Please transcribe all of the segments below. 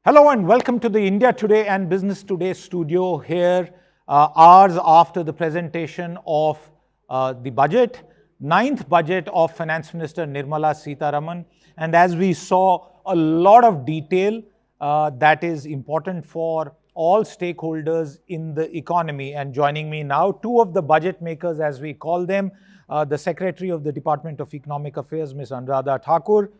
Hello and welcome to the India Today and Business Today studio here, hours after the presentation of the budget, ninth budget of Finance Minister Nirmala Sitharaman. And as we saw, a lot of detail that is important for all stakeholders in the economy. And joining me now, two of the budget makers, as we call them, the Secretary of the Department of Economic Affairs, Ms. Anuradha Thakur,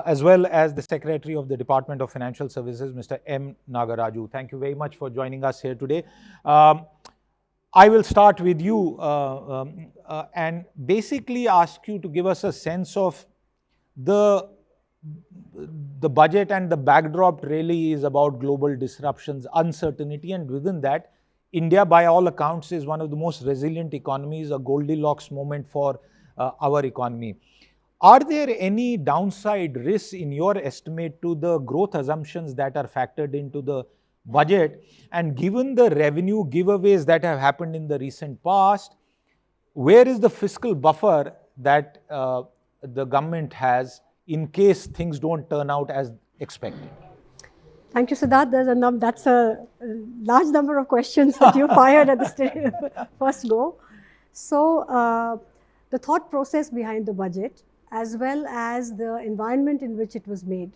as well as the Secretary of the Department of Financial Services, Mr. M. Nagaraju. Thank you very much for joining us here today. I will start with you and basically ask you to give us a sense of the budget, and the backdrop really is about global disruptions, uncertainty, and within that, India, by all accounts, is one of the most resilient economies, a Goldilocks moment for our economy. Are there any downside risks in your estimate to the growth assumptions that are factored into the budget? And given the revenue giveaways that have happened in the recent past, where is the fiscal buffer that the government has in case things don't turn out as expected? Thank you, Siddharth. That's a large number of questions that you fired at the first go. So, the thought process behind the budget, as well as the environment in which it was made,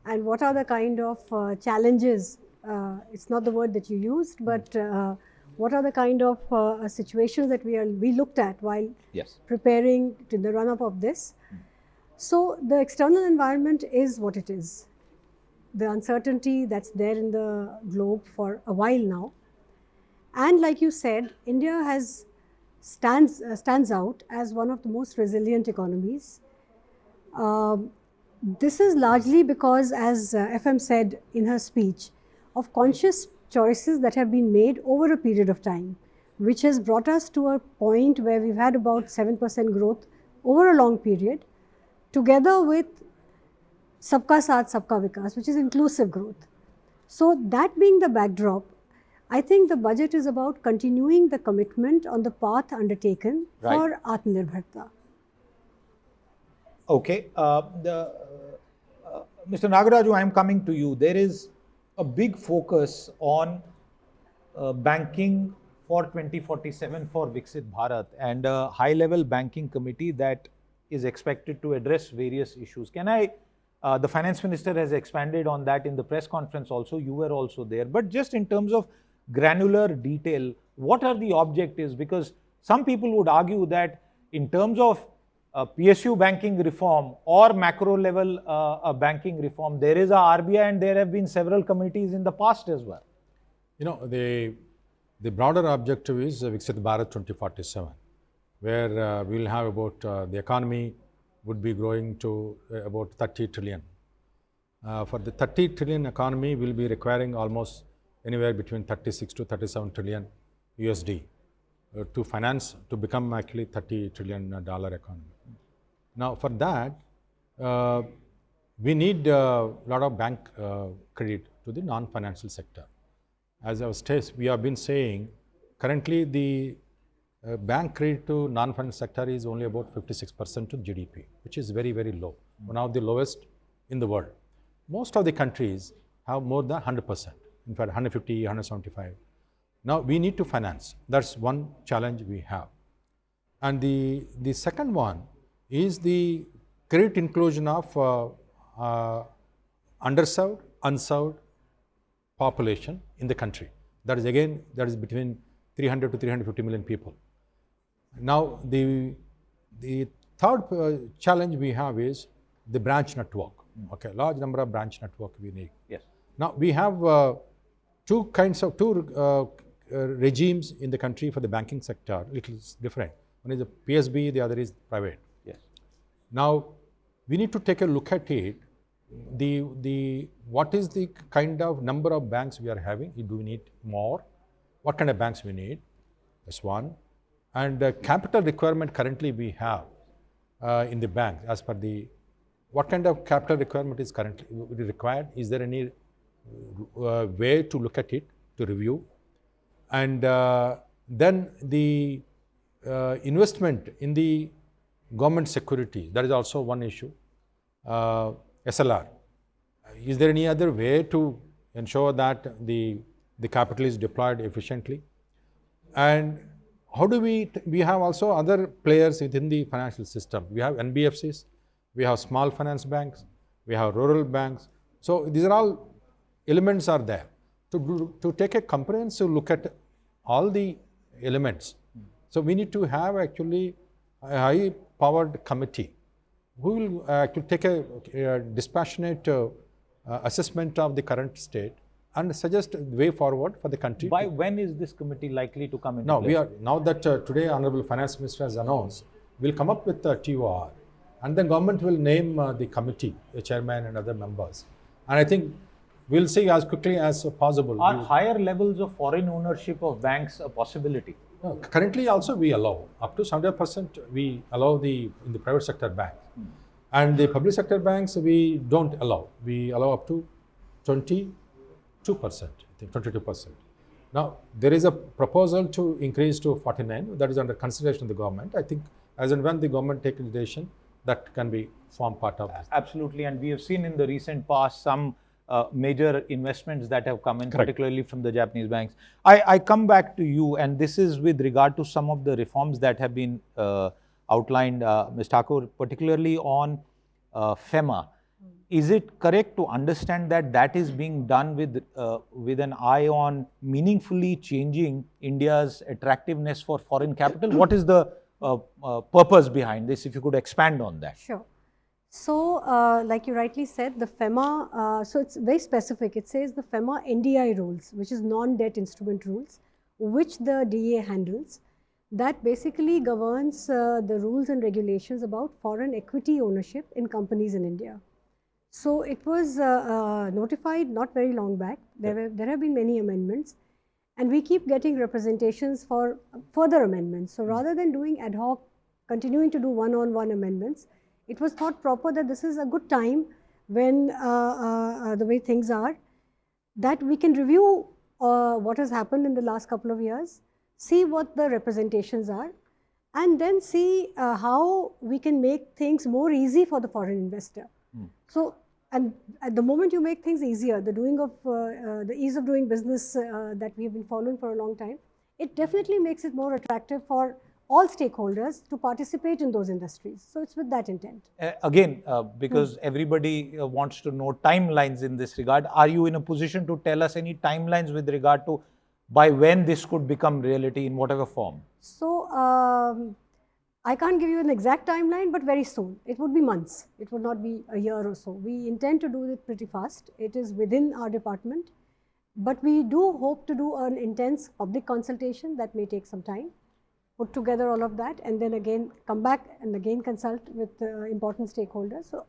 and what are the kind of challenges, it's not the word that you used, but what are the kind of situations that we looked at while preparing to the run-up of this. So the external environment is what it is. The uncertainty that's there in the globe for a while now. And like you said, India stands out as one of the most resilient economies. This is largely because, as FM said in her speech, of conscious choices that have been made over a period of time, which has brought us to a point where we've had about 7% growth over a long period, together with Sabka Saath, Sabka Vikas, which is inclusive growth. So that being the backdrop, I think the budget is about continuing the commitment on the path undertaken for Atmanirbharta. Okay. Mr. Nagaraju, I am coming to you. There is a big focus on banking for 2047 for Viksit Bharat, and a high-level banking committee that is expected to address various issues. The Finance Minister has expanded on that in the press conference also. You were also there. But just in terms of granular detail, what are the objectives? Because some people would argue that in terms of PSU banking reform or macro level banking reform, there is a RBI and there have been several committees in the past as well. You know, the broader objective is Viksit Bharat 2047, where we will have about the economy would be growing to about 30 trillion. For the 30 trillion economy, we will be requiring almost anywhere between 36 to 37 trillion USD to finance, to become actually $30 trillion economy. Now for that, we need a lot of bank credit to the non-financial sector. As we have been saying, currently the bank credit to non-financial sector is only about 56% to GDP, which is very, very low, one of the lowest in the world. Most of the countries have more than 100%. In fact, 150, 175. Now we need to finance. That's one challenge we have. And the second one is the credit inclusion of underserved, unserved population in the country. That is between 300 to 350 million people. Now the third challenge we have is the branch network. Okay, large number of branch network we need. Yes. Now we have two regimes in the country for the banking sector. It is different. One is the PSB, the other is private. Yes. Now we need to take a look at it. What is the kind of number of banks we are having? Do we need more? What kind of banks we need? That's one. And capital requirement currently we have in the bank, as per what kind of capital requirement is currently required? Is there any way to look at it, to review? And then the investment in the government security, that is also one issue. SLR. is there any other way to ensure that the capital is deployed efficiently? And how do we have also other players within the financial system. We have NBFCs, we have small finance banks, we have rural banks. So these are all elements are there to take a comprehensive look at all the elements. So we need to have actually a high powered committee who will actually take a dispassionate assessment of the current state and suggest way forward for the country. By when is this committee likely to come into now, place? now that today Honorable Finance Minister has announced, we'll come up with the TOR, and then government will name the committee, the chairman and other members. And I think we'll see as quickly as possible. Are higher levels of foreign ownership of banks a possibility? No, currently also we allow up to 70% we allow in the private sector banks. And the public sector banks we don't allow. We allow up to 22%, I think 22%. Now there is a proposal to increase to 49%. That is under consideration of the government. I think as and when the government takes a decision, that can be form part of this. Absolutely, and we have seen in the recent past some major investments that have come in, Correct. particularly from the Japanese banks. I come back to you, and this is with regard to some of the reforms that have been outlined, Ms. Thakur, particularly on FEMA. Is it correct to understand that that is being done with an eye on meaningfully changing India's attractiveness for foreign capital? What is the purpose behind this, if you could expand on that? Sure. So, like you rightly said, the FEMA, so it's very specific. It says the FEMA NDI rules, which is non-debt instrument rules, which the DEA handles, that basically governs the rules and regulations about foreign equity ownership in companies in India. So, it was notified not very long back. There have been many amendments, and we keep getting representations for further amendments. So, rather than doing ad hoc, continuing to do one-on-one amendments, it was thought proper that this is a good time when the way things are, that we can review what has happened in the last couple of years, see what the representations are, and then see how we can make things more easy for the foreign investor. So, and at the moment you make things easier, the ease of doing business that we have been following for a long time, it definitely makes it more attractive for all stakeholders to participate in those industries. So it's with that intent. Again, because everybody wants to know timelines in this regard, are you in a position to tell us any timelines with regard to by when this could become reality in whatever form? So I can't give you an exact timeline, but very soon. It would be months. It would not be a year or so. We intend to do it pretty fast. It is within our department, but we do hope to do an intense public consultation that may take some time. Put together all of that, and then again come back and again consult with important stakeholders. So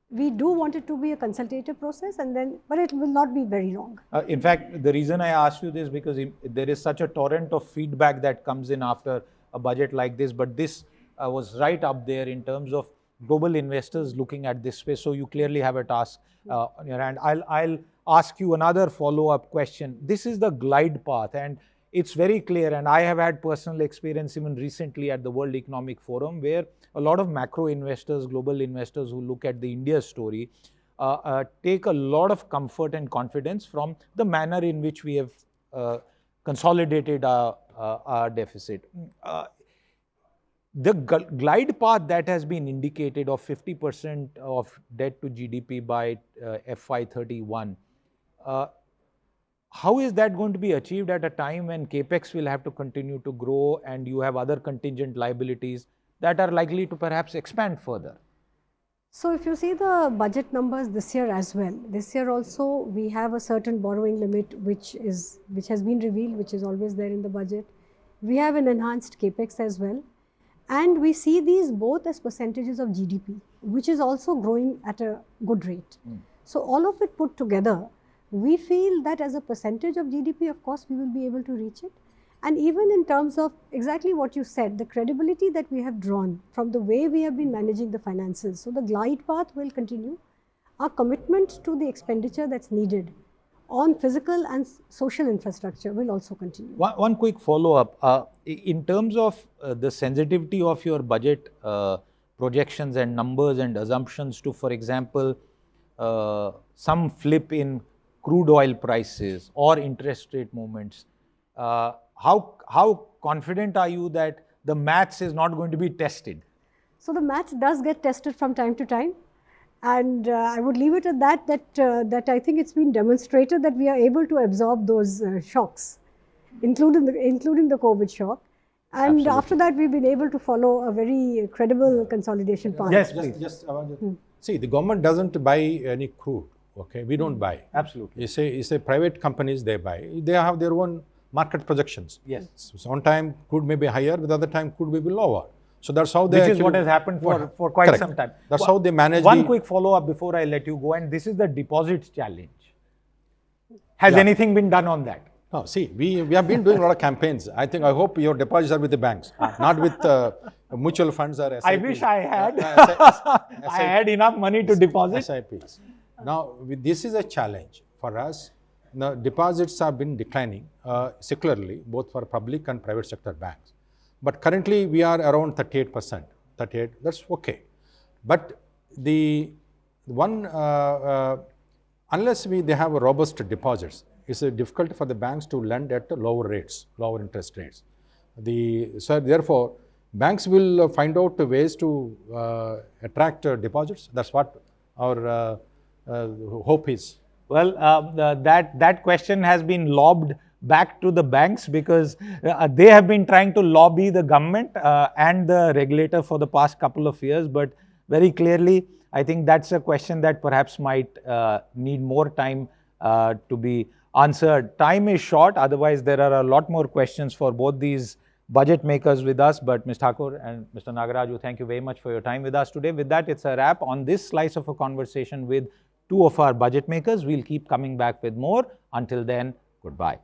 we do want it to be a consultative process, and then, but it will not be very long. In fact, the reason I asked you this because there is such a torrent of feedback that comes in after a budget like this, but this was right up there in terms of global investors looking at this space. So you clearly have a task on your hand. I'll ask you another follow-up question. This is the glide path, and it's very clear, and I have had personal experience even recently at the World Economic Forum, where a lot of macro investors, global investors who look at the India story take a lot of comfort and confidence from the manner in which we have consolidated our deficit. The glide path that has been indicated of 50% of debt to GDP by FY31, how is that going to be achieved at a time when capex will have to continue to grow and you have other contingent liabilities that are likely to perhaps expand further? So if you see the budget numbers this year as well, this year also we have a certain borrowing limit which has been revealed, which is always there in the budget. We have an enhanced capex as well, and we see these both as percentages of GDP, which is also growing at a good rate. So all of it put together, we feel that as a percentage of GDP, of course, we will be able to reach it. And even in terms of exactly what you said, the credibility that we have drawn from the way we have been managing the finances. So the glide path will continue. Our commitment to the expenditure that's needed on physical and social infrastructure will also continue. One quick follow-up. In terms of the sensitivity of your budget projections and numbers and assumptions to, for example, some flip in crude oil prices or interest rate movements, how confident are you that the maths is not going to be tested? So the maths does get tested from time to time, and I would leave it at that. That I think it's been demonstrated that we are able to absorb those shocks, including the COVID shock. And Absolutely. after that, we've been able to follow a very credible consolidation path. Yes, please. See, the government doesn't buy any crude. Okay, we don't buy. Absolutely. You say private companies, they buy. They have their own market projections. Yes. So sometime crude may be higher, the other time crude may be lower. So that's how they. Which is what has happened for quite Correct. some time. That's how they manage. One quick follow-up before I let you go, and this is the deposits challenge. Has anything been done on that? No, see, we have been doing a lot of campaigns. I hope your deposits are with the banks, not with mutual funds or SIPs. I wish I had. I had enough money to deposit. SIPs. Now, this is a challenge for us. Now, deposits have been declining secularly, both for public and private sector banks. But currently, we are around 38%. 38, that's okay. But the one, unless they have robust deposits, it's difficult for the banks to lend at lower rates, lower interest rates. So therefore, banks will find out ways to attract deposits. That's what our hope is. Well, that question has been lobbed back to the banks because they have been trying to lobby the government and the regulator for the past couple of years. But very clearly, I think that's a question that perhaps might need more time to be answered. Time is short, otherwise there are a lot more questions for both these budget makers with us. But Ms. Thakur and Mr. Nagaraju, thank you very much for your time with us today. With that, it's a wrap on this slice of a conversation with two of our budget makers. We'll keep coming back with more. Until then, goodbye.